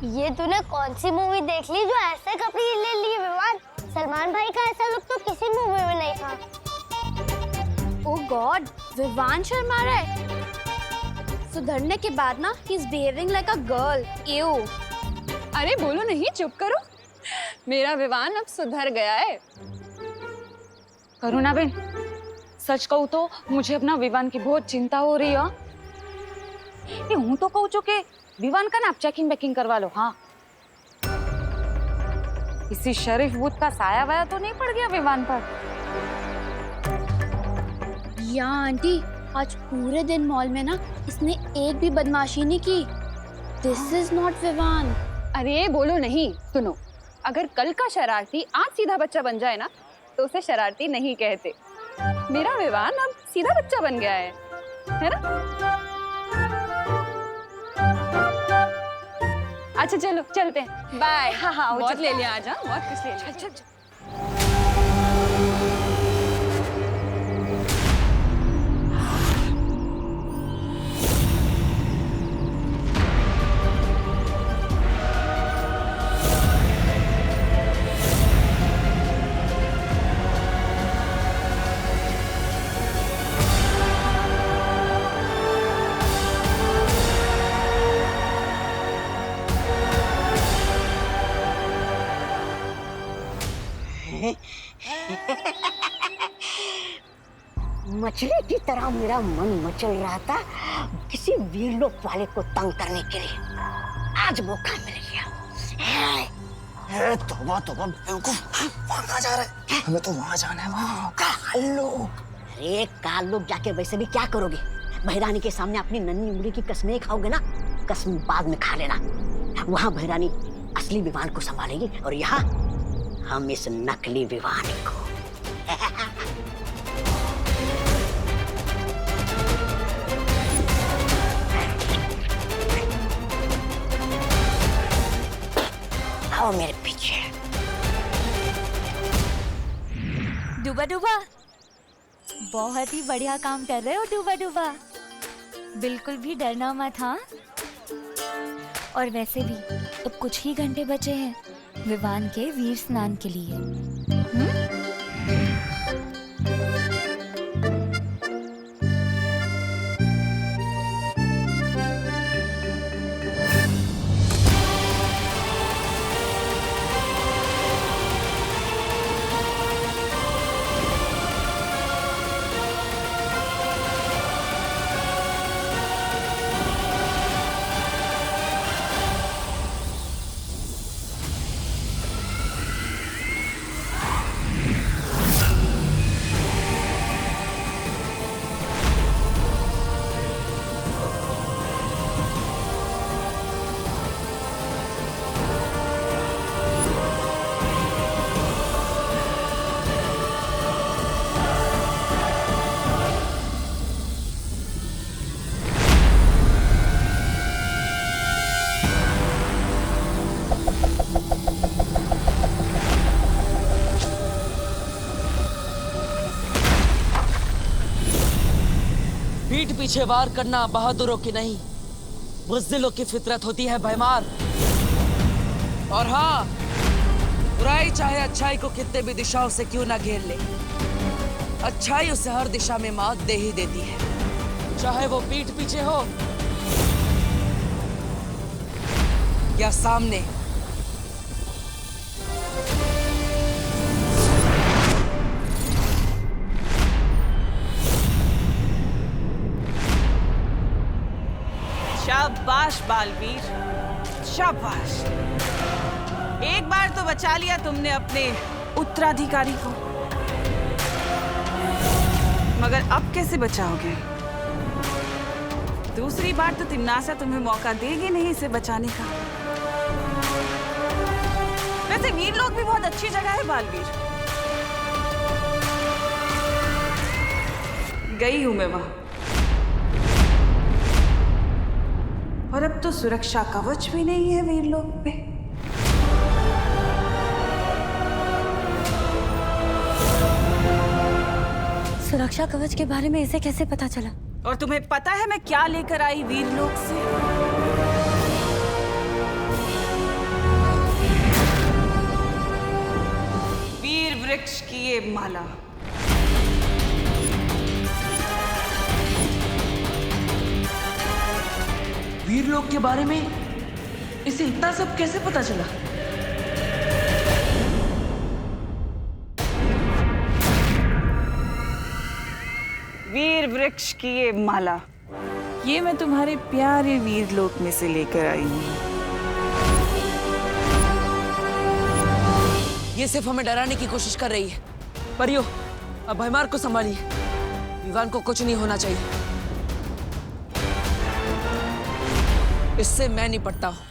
ये तूने कौन सी मूवी देख ली जो ऐसे कपड़े ले लिए विवान? सलमान भाई का ऐसा लुक तो किसी मूवी में नहीं था। ओह गॉड, विवान शर्मा रहा है। सुधरने के बाद ना he is behaving like a girl. You. अरे बोलो नहीं, चुप करो। मेरा विवान अब सुधर गया है। करुणा बेन, सच कहूँ तो मुझे अपना विवान की बहुत चिंता हो रही है। ये हूँ तो कहूँ चुके विवान का ना आप चेकिंग बेकिंग करवा लो। हाँ, किसी शरीफ बूथ का साया वाया तो नहीं पड़ गया विवान पर? या आंटी, आज पूरे दिन मॉल में ना इसने एक भी बदमाशी नहीं की। This is not Vivan. अरे बोलो नहीं, सुनो। अगर कल का शरारती आज सीधा बच्चा बन जाए ना तो उसे शरारती नहीं कहते। मेरा विवान अब सीधा बच्चा बन गया है ना? अच्छा चलो चलते हैं, बाय। हाँ हाँ, बहुत ले लिया आज। हाँ, बहुत कुछ ले लिया। चल। मछली की तरह मेरा मन मचल रहा था किसी वीरलोक वाले को तंग करने के लिए। आज मौका मिल गया। तोबा तोबा बेवकूफ, वहाँ कहाँ जा रहा है? हमें तो वहाँ जाना है, वहाँ। अरे काल लोग जाके वैसे भी क्या करोगे? बहरानी के सामने अपनी नन्ही उंगली की कसमें खाओगे ना? कसम बाद में खा लेना। वहाँ बहरानी असली विवान को संभालेगी और यहाँ हम इस नकली विवान को। आओ मेरे पीछे। डूबा डूबा, बहुत ही बढ़िया काम कर रहे हो डूबा डूबा। बिल्कुल भी डरना मत, हाँ? और वैसे भी अब कुछ ही घंटे बचे हैं विवान के वीर स्नान के लिए। पीठ पीछे वार करना बहादुरों की नहीं, बुज़दिलों की फितरत होती है भैमार। और हाँ, बुराई चाहे अच्छाई को कितने भी दिशाओं से क्यों ना घेर ले, अच्छाई उसे हर दिशा में मात दे ही देती है, चाहे वो पीठ पीछे हो या सामने। शाबाश बालवीर, शाबाश। एक बार तो बचा लिया तुमने अपने उत्तराधिकारी को, मगर अब कैसे बचाओगे? दूसरी बार तो तिम्नासा तुम्हें मौका देगी नहीं इसे बचाने का। वैसे वीरलोक भी बहुत अच्छी जगह है बालवीर, गई हूं मैं वहां। और अब तो सुरक्षा कवच भी नहीं है वीरलोक पे। सुरक्षा कवच के बारे में इसे कैसे पता चला? और तुम्हें पता है मैं क्या लेकर आई वीरलोक से? वृक्ष की ये माला। वीर लोग के बारे में इसे इतना सब कैसे पता चला? वीर वृक्ष की ये माला, ये मैं तुम्हारे प्यारे वीर लोक में से लेकर आई हूँ। ये सिर्फ हमें डराने की कोशिश कर रही है। परियो, अब भयमार को संभालिए। विवान को कुछ नहीं होना चाहिए। इससे मैं निपटता हूं।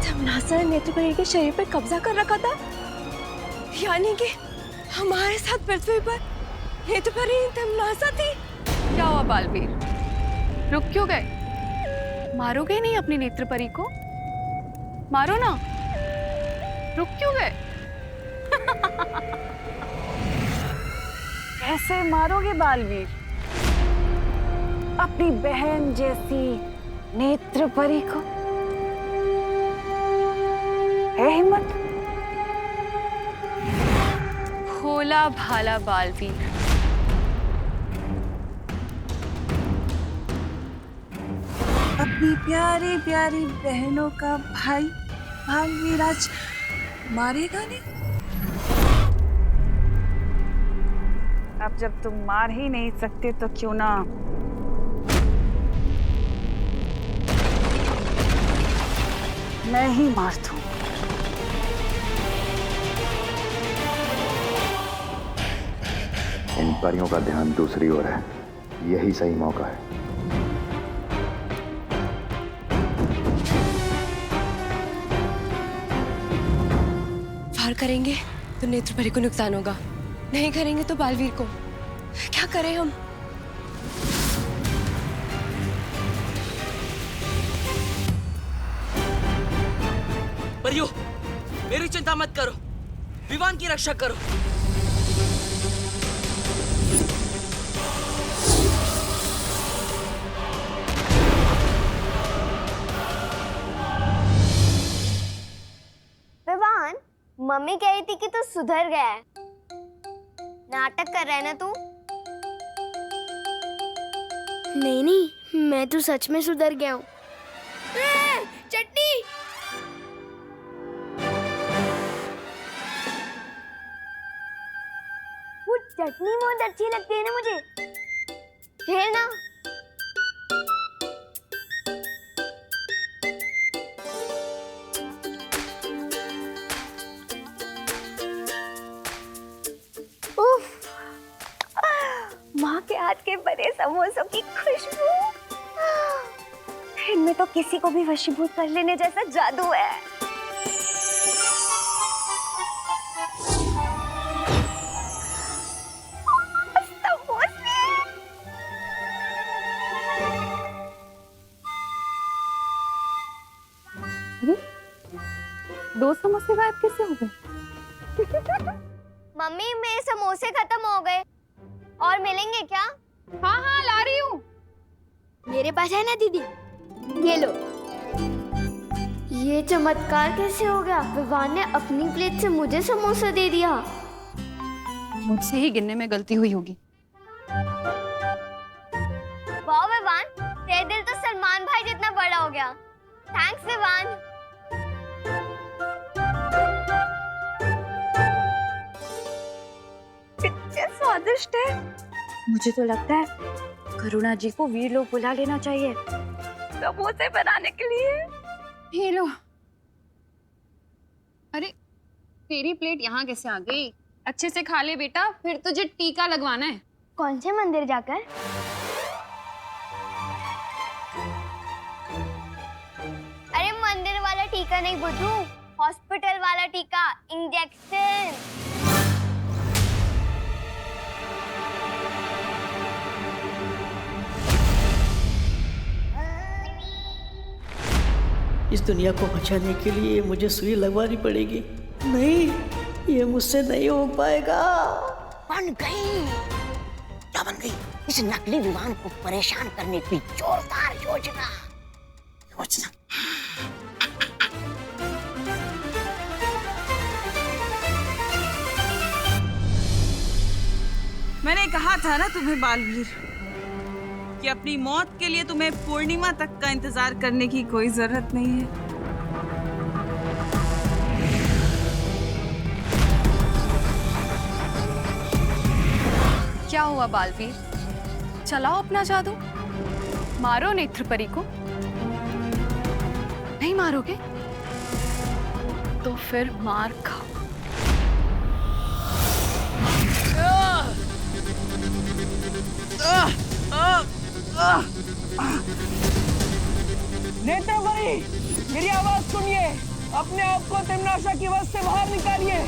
तमनासा ने नेत्रपरी के शरीर पर कब्जा कर रखा था, यानी कि हमारे साथ पृथ्वी पर नेत्रपरी तमनासा थी। क्या हुआ बालवीर, रुक क्यों गए? मारोगे नहीं अपनी नेत्रपरी को? मारो ना, रुक क्यों गए? कैसे मारोगे बालवीर अपनी बहन जैसी नेत्रपरी को? है हिम्मत? भोला भाला बालवीर, अपनी प्यारी प्यारी बहनों का भाई बालवीर आज मारेगा नहीं? अब जब तुम मार ही नहीं सकते तो क्यों ना मैं ही मार दूं। इन परियों का ध्यान दूसरी ओर है। यही सही मौका है। वार करेंगे तो नेत्रपरी को नुकसान होगा, नहीं करेंगे तो बालवीर को। क्या करें हम? परियो, मेरी चिंता मत करो, विवान की रक्षा करो। विवान, मम्मी कह रही थी कि तू सुधर गया है। नाटक कर रहा है ना तू? नहीं नहीं, मैं तो सच में सुधर गया हूँ। चटनी! वो चटनी बहुत अच्छी लगती है ना मुझे। खेल ना। माँ के हाथ के बने समोसों की खुशबू, इनमें तो किसी को भी वशीभूत कर लेने जैसा जादू है। दो समोसे गायब कैसे हो गए? मम्मी, मेरे समोसे खत्म हो गए। और मिलेंगे क्या? हाँ हाँ, ला रही हूँ। मेरे पास है ना दीदी, ये लो। ये चमत्कार कैसे हो गया? विवान ने अपनी प्लेट से मुझे समोसा दे दिया। मुझसे ही गिनने में गलती हुई होगी। वाह विवान, तेरा दिल तो सलमान भाई जितना बड़ा हो गया। थैंक्स विवान। कितने स्वादिष्ट है। मुझे तो लगता है करुणा जी को वीर लोग बुला लेना चाहिए समोसे बनाने के लिए। ये लो। अरे, तेरी प्लेट यहाँ कैसे आ गई? अच्छे से खा ले बेटा, फिर तुझे टीका लगवाना है। कौन से मंदिर जाकर? अरे मंदिर वाला टीका नहीं बुद्धू, हॉस्पिटल वाला टीका, इंजेक्शन। इस दुनिया को बचाने के लिए मुझे सुई लगवानी पड़ेगी। नहीं, ये मुझसे नहीं हो पाएगा। बन गई। क्या बन गई? इस नकली विमान को परेशान करने की जोरदार योजना। मैंने कहा था ना तुम्हें बालवीर कि अपनी मौत के लिए तुम्हें पूर्णिमा तक का इंतजार करने की कोई जरूरत नहीं है। क्या हुआ बालवीर? चलाओ अपना जादू, मारो नेत्रपरी को। नहीं मारोगे तो फिर मार खाओ। नेत्रपरी, मेरी आवाज सुनिए, अपने आप को तिमनाशा की वश से बाहर निकालिए।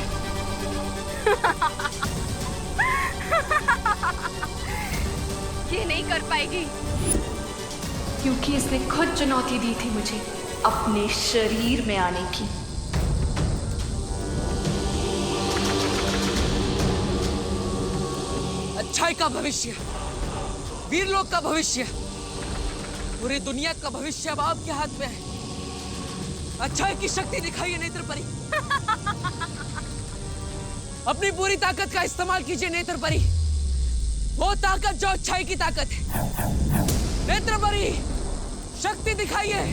ये नहीं कर पाएगी क्योंकि इसने खुद चुनौती दी थी मुझे अपने शरीर में आने की। अच्छाई का भविष्य, वीरलोक का भविष्य, पूरी दुनिया का भविष्य अब आपके हाथ में है। अच्छाई की शक्ति दिखाइए नेत्रपरी। अपनी पूरी ताकत का इस्तेमाल कीजिए नेत्रपरी, वो ताकत जो अच्छाई की ताकत है। नेत्रपरी, शक्ति दिखाइए।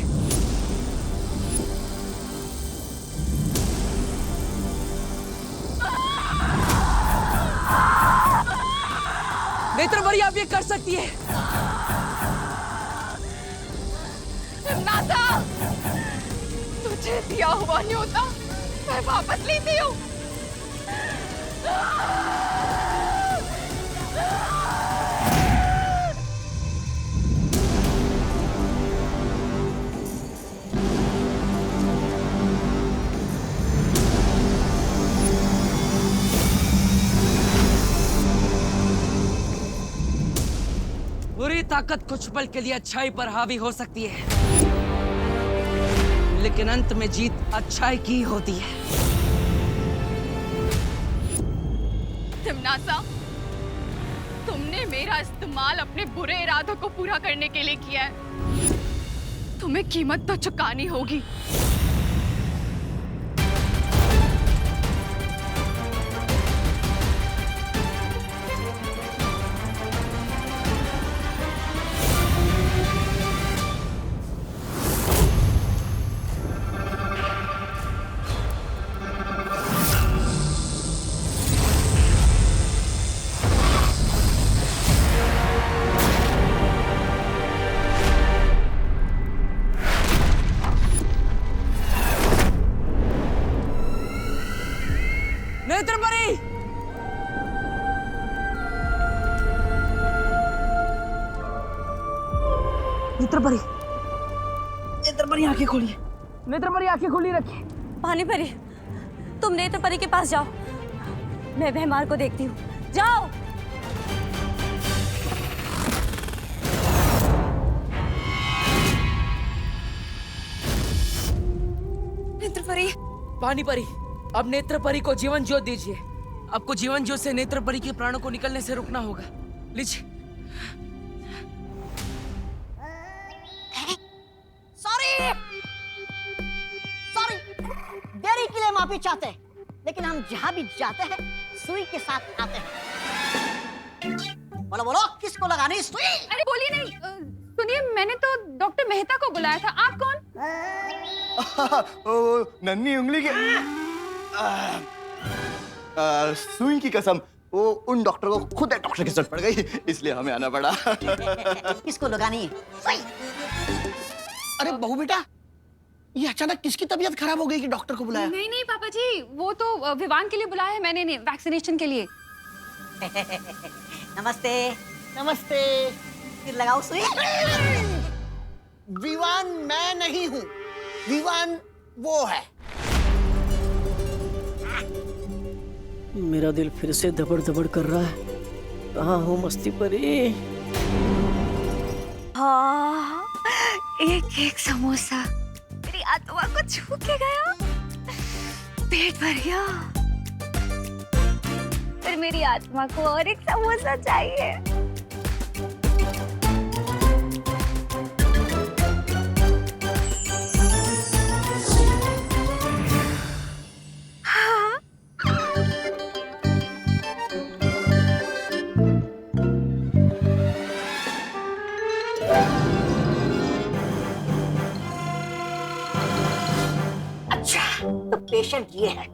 नेत्रपरी, आप ये कर सकती है। नाता, तुझे दिया हुआ न्योता मैं वापस लेती हूँ। बुरी ताकत कुछ पल के लिए अच्छाई पर हावी हो सकती है, लेकिन अंत में जीत अच्छाई की होती है। तिमनासा, तुमने मेरा इस्तेमाल अपने बुरे इरादों को पूरा करने के लिए किया है। तुम्हें कीमत तो चुकानी होगी। नेत्रपरी, नेत्रपरी, नेत्रपरी आंखें खोलिए। नेत्रपरी आंखें खोली रखिए। पानीपरी, तुम नेत्रपरी के पास जाओ, मैं भैमार को देखती हूँ। जाओ। नेत्रपरी, पानीपरी, अब नेत्रपरी को जीवन ज्योत दीजिए। आपको जीवन ज्योत से नेत्रपरी के प्राणों को निकलने से रुकना होगा। लीजिए। सॉरी, देरी के लिए माफी चाहते हैं, लेकिन हम जहाँ भी जाते हैं सुई के साथ आते हैं। बोलो बोलो, किसको लगानी सुई? अरे बोलिए नहीं। सुनिए, मैंने तो डॉक्टर मेहता को बुलाया था। आप कौन? नन्ही उंगली के सुई की कसम, वो उन डॉक्टर को खुद एक डॉक्टर की जरूरत पड़ गई, इसलिए हमें आना पड़ा। किसको लगानी है सुई? अरे बहू बेटा, ये अचानक किसकी तबीयत खराब हो गई कि डॉक्टर को बुलाया? नहीं नहीं पापा जी, वो तो विवान के लिए बुलाया है मैंने, वैक्सीनेशन के लिए। नमस्ते। नमस्ते। फिर लगाओ सुई। विवान मैं नहीं हूँ, विवान वो है। मेरा दिल फिर से दबड़ दबड़ कर रहा है। कहाँ हो मस्ती परी? हाँ, एक एक समोसा मेरी आत्मा को छू के गया, पेट भर गया। फिर मेरी आत्मा को और एक समोसा चाहिए। अच्छा, तो पेशेंट ये है।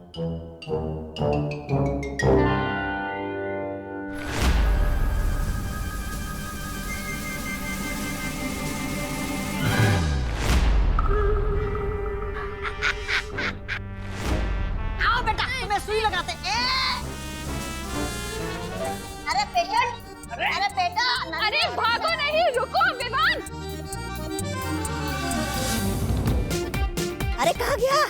आओ बेटा, तुम्हें सुई लगाते। अरे पेशेंट, अरे बेटा, अरे भागो नहीं, रुको विवान। अरे कहाँ गया?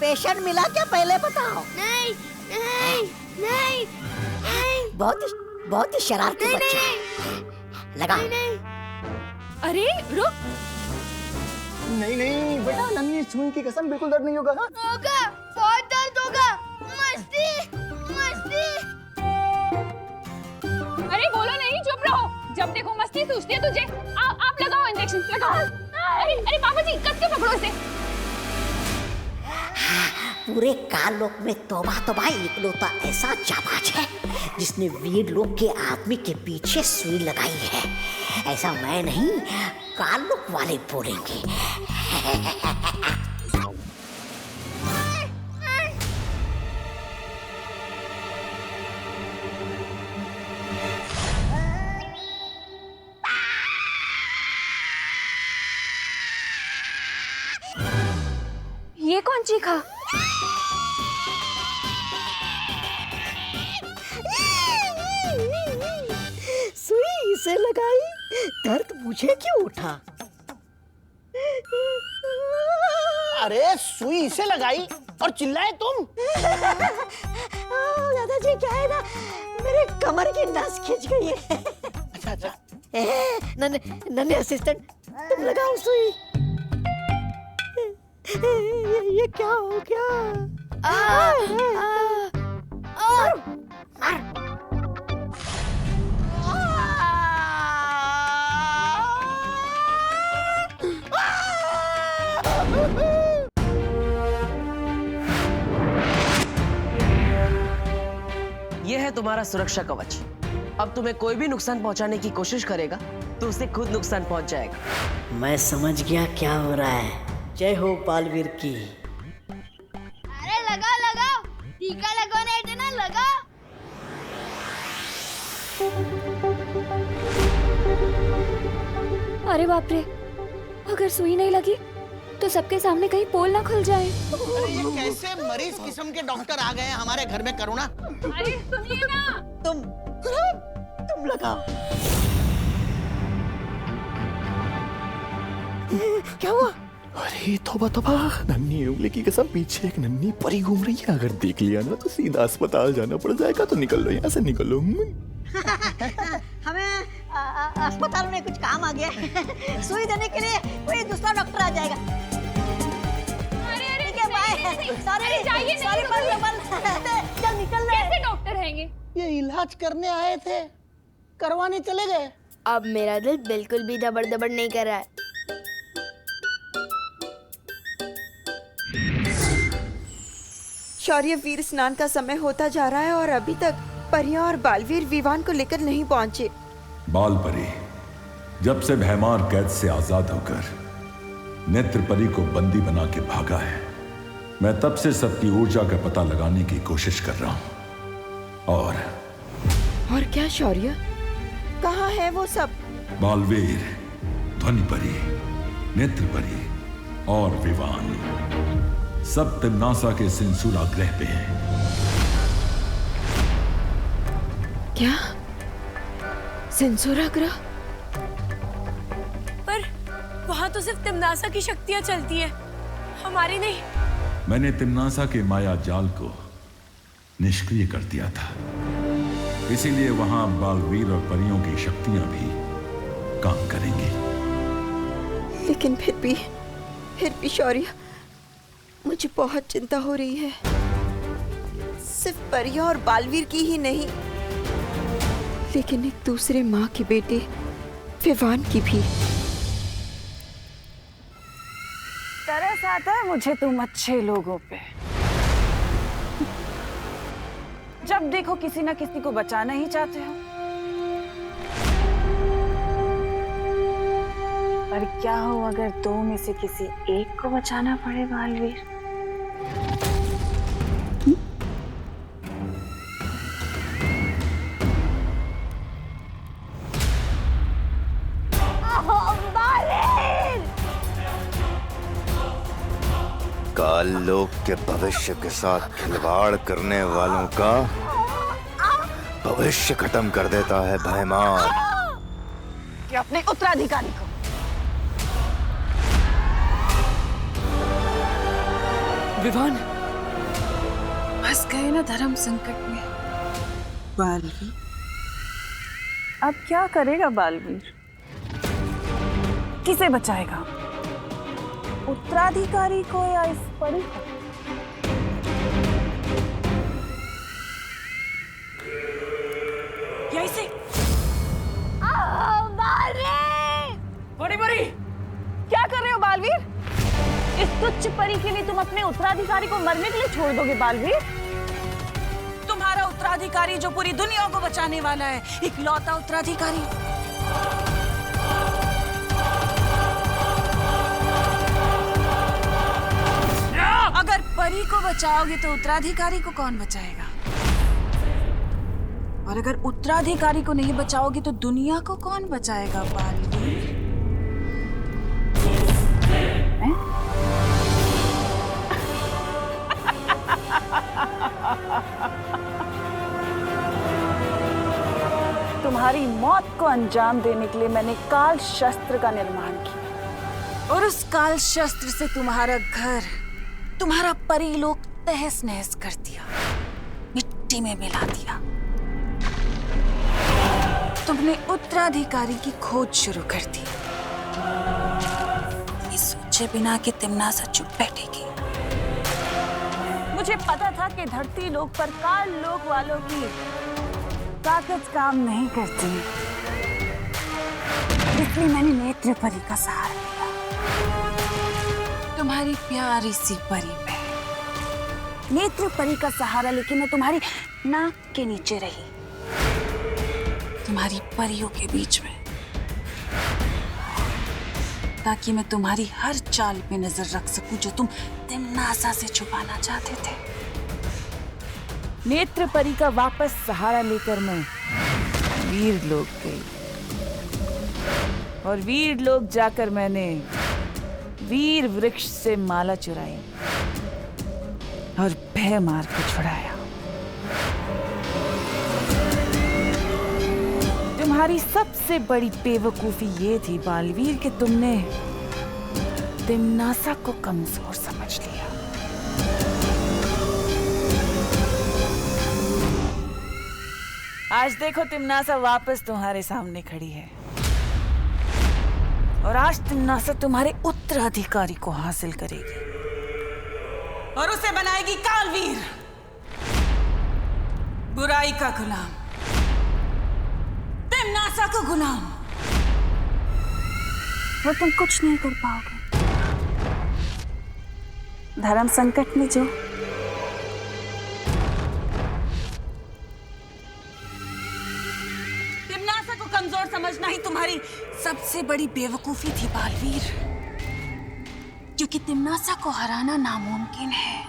पेशेंट मिला क्या, पहले बताओ। नहीं नहीं नहीं नहीं बहुत ही शरारती बच्चा है। लगा। अरे रुक। नहीं नहीं बेटा, नन्ही सुई की कसम, बिल्कुल दर्द नहीं होगा। होगा, बहुत दर्द होगा। मस्ती मस्ती। अरे बोलो नहीं, चुप रहो। जब देखो मस्ती सूझती है तुझे। आप लगाओ इंजेक्शन, लगाओ। अरे बाबा जी, कस के पकड़ो इसे। पूरे काल लोक में तौबा तौबा इकलौता ऐसा जाबाज है जिसने वीर लोक के आदमी के पीछे सुई लगाई है। ऐसा मैं नहीं, काल लोक वाले बोलेंगे। ये कौन चीखा? सुई इसे लगाई, दर्द मुझे क्यों उठा? अरे सुई इसे लगाई और चिल्लाए तुम? दादाजी क्या है ना, मेरे कमर की नस खिंच गई है। अच्छा। नन्हे असिस्टेंट, तुम लगाओ सुई। ये क्या हो गया? यह है तुम्हारा सुरक्षा कवच। अब तुम्हें कोई भी नुकसान पहुंचाने की कोशिश करेगा तो उसे खुद नुकसान पहुंच जाएगा। मैं समझ गया क्या हो रहा है। जय हो बालवीर की। अरे लगा लगाओ, टीका लगवाना है ना, लगा। अरे बाप रे, अगर सुई नहीं लगी तो सबके सामने कहीं पोल ना खुल जाए। अरे ये कैसे मरीज किस्म के डॉक्टर आ गए हैं हमारे घर में, करुणा। अरे सुनिए ना। तुम लगाओ। क्या हुआ? अरे तौबा तौबा, नन्ही उंगली की कसम, पीछे एक नन्ही परी घूम रही है। अगर देख लिया ना तो सीधा अस्पताल जाना पड़ जाएगा। तो निकल लो यहाँ से, निकल लो। हमें अस्पताल में कुछ काम आ गया है। सुई देने के लिए कोई दूसरा डॉक्टर आ जाएगा। अरे ठीक है, बाय। सॉरी जाइए, सॉरी, चल निकल रहे। कैसे डॉक्टर हैंगे? ये इलाज करने आए थे, करवाने चले गए। अब मेरा दिल बिल्कुल भी दबड़ दबड़ नहीं कर रहा है। शौर्य वीर स्नान का समय होता जा रहा है और अभी तक परिया और बालवीर विवान को लेकर नहीं पहुंचे। बालपरी जब से भैमार कैद से आजाद होकर नेत्रपरी को बंदी बना के भागा है, मैं तब से सबकी ऊर्जा का पता लगाने की कोशिश कर रहा हूं। और क्या शौर्य, कहाँ है वो सब? बालवीर, ध्वनिपरी, नेत्रपरी, और विवान सब तिम्नासा के सिंसुला ग्रह पे हैं। क्या? सिंसुरा ग्रह? पर वहां तो सिर्फ तिम्नासा की शक्तियां चलती है, हमारी नहीं। मैंने तिम्नासा के माया जाल को निष्क्रिय कर दिया था, इसीलिए वहां बालवीर और परियों की शक्तियां भी काम करेंगी। लेकिन फिर भी शौर्य, मुझे बहुत चिंता हो रही है। सिर्फ परियों और बालवीर की ही नहीं, लेकिन एक दूसरे माँ के बेटे विवान की भी। तरस आता है मुझे तुम अच्छे लोगों पे। जब देखो किसी ना किसी को बचाना ही चाहते हो। पर क्या हो अगर दो में से किसी एक को बचाना पड़े बालवीर? काल लोक के भविष्य के साथ खिलवाड़ करने वालों का भविष्य खत्म कर देता है भयमार। कि अपने उत्तराधिकारी को विवान फंस गए ना धर्म संकट में। बालवीर अब क्या करेगा बालवीर? किसे बचाएगा? उत्तराधिकारी को या इस परी को? या इसे? बड़ी बड़ी क्या कर रहे हो बालवीर? इस तुच्छ परी के लिए तुम अपने उत्तराधिकारी को मरने के लिए छोड़ दोगे बालवीर? तुम्हारा उत्तराधिकारी जो पूरी दुनिया को बचाने वाला है, इकलौता उत्तराधिकारी। अगर परी को बचाओगे तो उत्तराधिकारी को कौन बचाएगा? और अगर उत्तराधिकारी को नहीं बचाओगे तो दुनिया को कौन बचाएगा बालवीर? तुम्हारी मौत को अंजाम देने के लिए मैंने काल शस्त्र का निर्माण किया, और उस काल शस्त्र से तुम्हारा घर, तुम्हारा परीलोक तहस नहस कर दिया, मिट्टी में मिला दिया। तुमने उत्तराधिकारी की खोज शुरू कर दी, ये सोचे बिना कि तिम्नासा चुप बैठेगी। मुझे पता था कि धरती लोक पर काल लोक वालों की ताकत काम नहीं करती, इसलिए मैंने नेत्र परी का सहारा लिया। तुम्हारी प्यारी सी परी पे नेत्र परी का सहारा लेके मैं तुम्हारी नाक के नीचे रही, तुम्हारी परियों के बीच में, ताकि मैं तुम्हारी हर चाल पे नजर रख सकूं जो तुम तिम्नासा से छुपाना चाहते थे। नेत्र परी का वापस सहारा लेकर मैं वीर लोक गई, और वीर लोक जाकर मैंने वीर वृक्ष से माला चुराई और भय मार के छुड़ाया। तुम्हारी सबसे बड़ी बेवकूफी ये थी बालवीर कि तुमने तिम्नासा को कमजोर समझ लिया। आज देखो तिम्नासा वापस तुम्हारे सामने खड़ी है, और आज तिम्नासा तुम्हारे उत्तराधिकारी को हासिल करेगी और उसे बनाएगी कालवीर, बुराई का गुलाम, तिम्नासा का गुलाम। और तुम कुछ नहीं कर पाओगे। धर्म संकट में जो तिम्नासा को कमजोर समझना ही तुम्हारी सबसे बड़ी बेवकूफी थी बालवीर, क्योंकि तिम्नासा को हराना नामुमकिन है।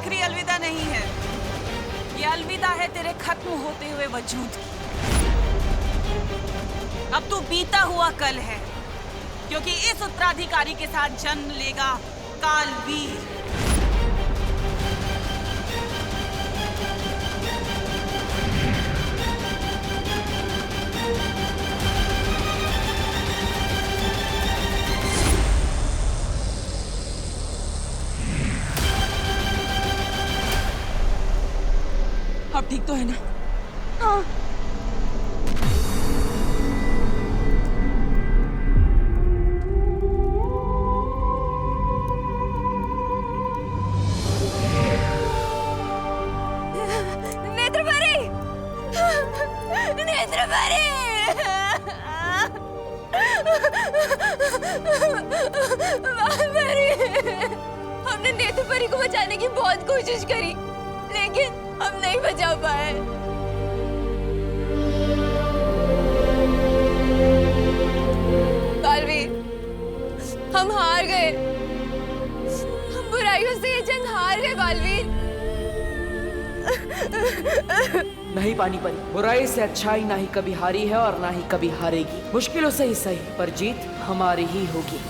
आखिरी अलविदा नहीं है, ये अलविदा है तेरे खत्म होते हुए वजूद की। अब तू बीता हुआ कल है, क्योंकि इस उत्तराधिकारी के साथ जन्म लेगा कालवीर। अब ठीक तो है ना? हाँ। नेत्रपरी! नेत्रपरी! हमने नेत्रपरी को बचाने की बहुत कोशिश करी, लेकिन हम नहीं बचा पाए। बालवीर, हम हार गए। हम बुराइयों से ये जंग हार गए बालवीर। नहीं पानीपत, बुराई से अच्छाई ना ही कभी हारी है और ना ही कभी हारेगी। मुश्किलों से ही सही, पर जीत हमारी ही होगी।